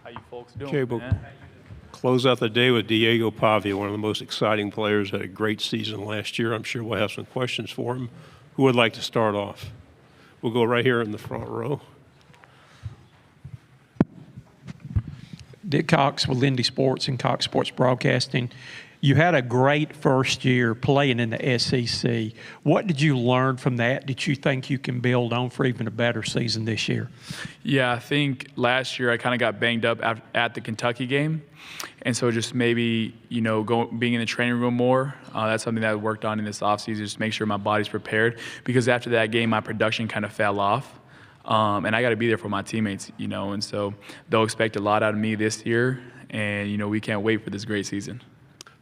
How you folks doing, Okay, we'll man? close out the day with Diego Pavia, one of the most exciting players. Had a great season last year. I'm sure we'll have some questions for him. Who would like to start off? We'll go right here in the front row. Dick Cox with Lindy Sports and Cox Sports Broadcasting. You had a great first year playing in the SEC. What did you learn from that? Did you think you can build on for even a better season this year? Yeah, I think last year I kind of got banged up at the Kentucky game. And so just maybe, being in the training room more, that's something that I worked on in this offseason, just make sure my body's prepared. Because after that game, my production kind of fell off. And I got to be there for my teammates, and so they'll expect a lot out of me this year. And, we can't wait for this great season.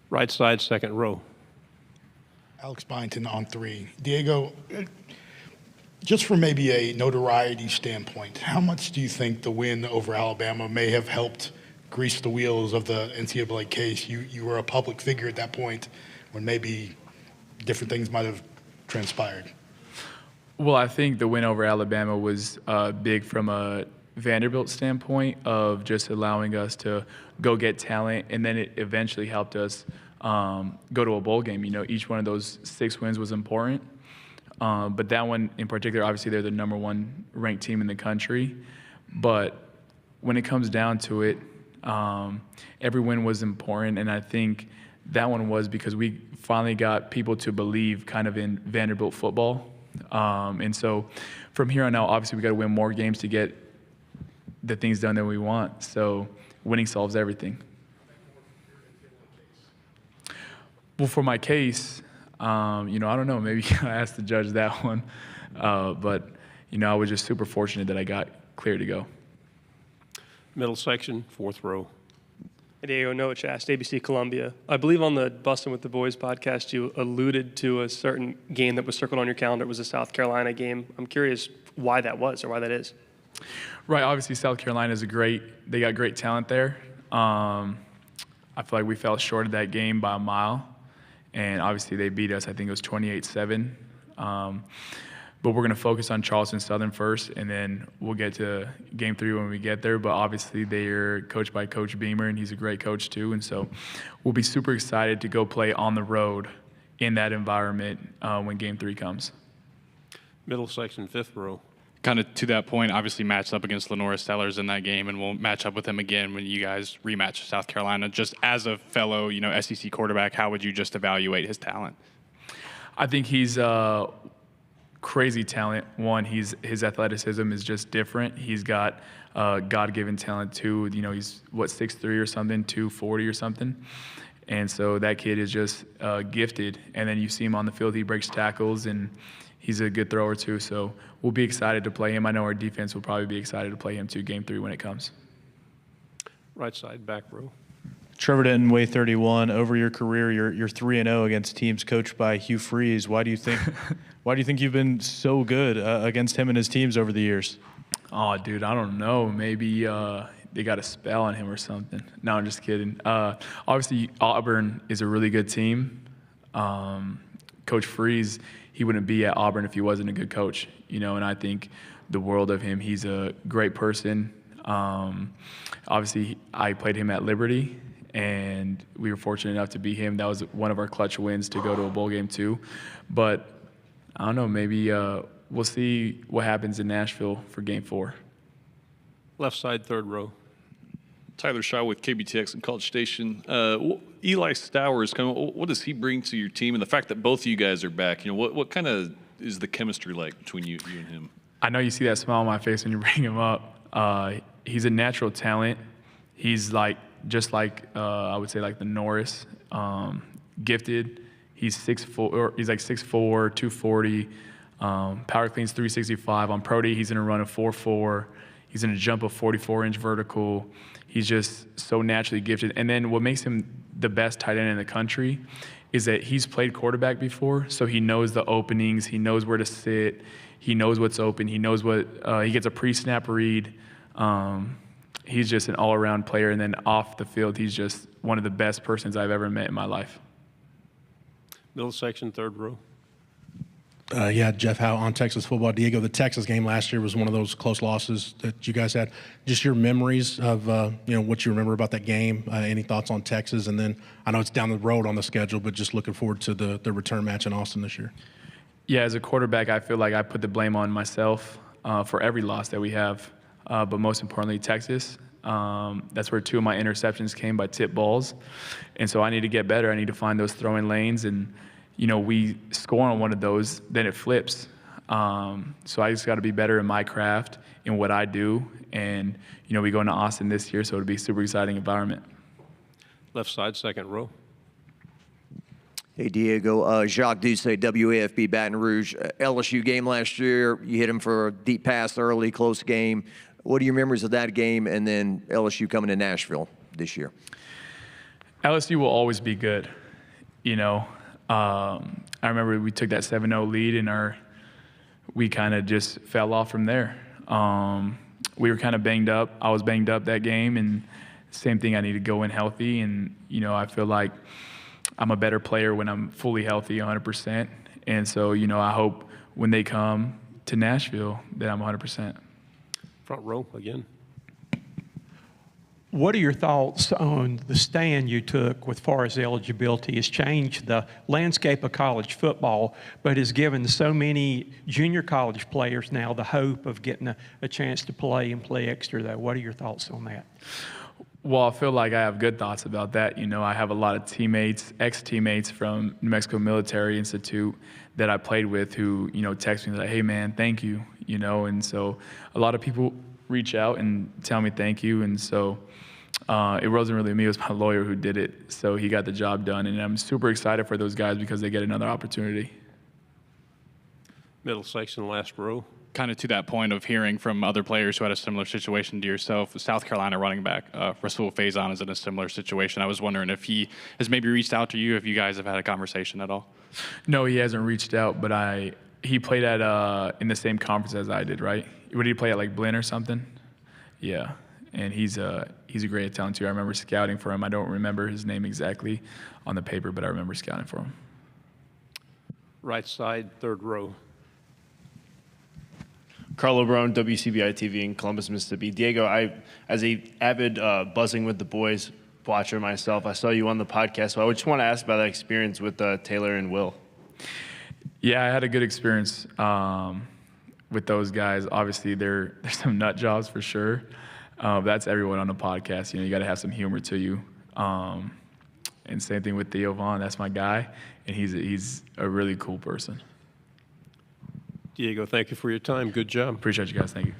Right side, second row. Alex Byington on 3. Diego, just from maybe a notoriety standpoint, how much do you think the win over Alabama may have helped grease the wheels of the NCAA case? You were a public figure at that point when maybe different things might have transpired. Well, I think the win over Alabama was big from a Vanderbilt standpoint of just allowing us to go get talent, and then it eventually helped us go to a bowl game. Each one of those 6 wins was important, but that one in particular, obviously they're the number 1 ranked team in the country, but when it comes down to it, every win was important, and I think that one was because we finally got people to believe kind of in Vanderbilt football. And so from here on out, obviously we got to win more games to get the things done that we want. So winning solves everything. Well, for my case, I don't know. Maybe I asked the judge that one. But, I was just super fortunate that I got clear to go. Middle section, fourth row. Diego, Noah Chast, ABC Columbia. I believe on the Bustin' with the Boys podcast, you alluded to a certain game that was circled on your calendar. It was a South Carolina game. I'm curious why that was or why that is. Right. Obviously, South Carolina is they got great talent there. I feel like we fell short of that game by a mile. And obviously, they beat us. I think it was 28-7. But we're going to focus on Charleston Southern first, and then we'll get to Game 3 when we get there. But obviously, they're coached by Coach Beamer, and he's a great coach too. And so we'll be super excited to go play on the road in that environment when Game 3 comes. Middle section, fifth row. Kind of to that point, obviously matched up against Lenora Stellars in that game, and we'll match up with him again when you guys rematch South Carolina. Just as a fellow, SEC quarterback, how would you just evaluate his talent? I think he's crazy talent. One, his athleticism is just different. He's got God-given talent too. He's 6'3" or something, 240 or something. And so that kid is just gifted. And then you see him on the field, he breaks tackles, and he's a good thrower too. So we'll be excited to play him. I know our defense will probably be excited to play him too, Game 3 when it comes. Right side, back row. Trevor Denton, Way 31. Over your career, you're 3-0 against teams coached by Hugh Freeze. Why do you think you've been so good against him and his teams over the years? Oh, dude, I don't know. Maybe they got a spell on him or something. No, I'm just kidding. Obviously, Auburn is a really good team. Coach Freeze, he wouldn't be at Auburn if he wasn't a good coach, and I think the world of him. He's a great person. Obviously, I played him at Liberty, and we were fortunate enough to beat him. That was one of our clutch wins to go to a bowl game too. But I don't know, maybe we'll see what happens in Nashville for Game 4. Left side, third row. Tyler Shaw with KBTX and College Station. Eli Stowers, what does he bring to your team? And the fact that both of you guys are back, what kind of is the chemistry like between you and him? I know you see that smile on my face when you bring him up. He's a natural talent. He's just like I would say like the Norris, gifted. He's 6'4", he's like 6'4", 240. Power cleans 365. On Pro Day, he's in a run of 4.4. He's in a jump of 44-inch vertical. He's just so naturally gifted. And then what makes him the best tight end in the country is that he's played quarterback before, so he knows the openings. He knows where to sit. He knows what's open. He knows what he gets a pre-snap read. He's just an all-around player. And then off the field, he's just one of the best persons I've ever met in my life. Middle section, third row. Yeah, Jeff Howe on Texas football. Diego, the Texas game last year was one of those close losses that you guys had. Just your memories of what you remember about that game. Any thoughts on Texas? And then I know it's down the road on the schedule, but just looking forward to the return match in Austin this year. Yeah, as a quarterback, I feel like I put the blame on myself for every loss that we have, but most importantly, Texas. That's where 2 of my interceptions came by tip balls. And so I need to get better. I need to find those throwing lanes. And, we score on one of those, then it flips. So I just got to be better in my craft, in what I do. And, we go into Austin this year, so it'll be a super exciting environment. Left side, second row. Hey, Diego. Jacques Doucet, WAFB Baton Rouge. LSU game last year, you hit him for a deep pass early, close game. What are your memories of that game and then LSU coming to Nashville this year? LSU will always be good, I remember we took that 7-0 lead and we kind of just fell off from there. We were kind of banged up. I was banged up that game, and same thing, I need to go in healthy. And, I feel like I'm a better player when I'm fully healthy 100%. And so, I hope when they come to Nashville that I'm 100%. Front row again. What are your thoughts on the stand you took with far as eligibility? Has changed the landscape of college football, but has given so many junior college players now the hope of getting a chance to play and play extra, though. What are your thoughts on that? Well, I feel like I have good thoughts about that. I have a lot of teammates, ex-teammates from New Mexico Military Institute that I played with who, text me like, hey, man, thank you, and so a lot of people reach out and tell me thank you, and so it wasn't really me, it was my lawyer who did it, so he got the job done, and I'm super excited for those guys because they get another opportunity. Middle section, last row. Kind of to that point of hearing from other players who had a similar situation to yourself, South Carolina running back Rasul Faison is in a similar situation. I was wondering if he has maybe reached out to you, if you guys have had a conversation at all. No, he hasn't reached out, but he played at in the same conference as I did, right? What did he play at, like Blinn or something? Yeah, and he's a great talent too. I remember scouting for him. I don't remember his name exactly on the paper, but I remember scouting for him. Right side, third row. Carlo Brown, WCBI TV in Columbus, Mississippi. Diego, as a avid Buzzing with the Boys watcher myself, I saw you on the podcast, so I just want to ask about that experience with Taylor and Will. Yeah, I had a good experience with those guys. Obviously, there's some nut jobs for sure. That's everyone on the podcast. You got to have some humor to you. And same thing with Theo Vaughn. That's my guy, and he's a really cool person. Diego, thank you for your time. Good job. Appreciate you guys. Thank you.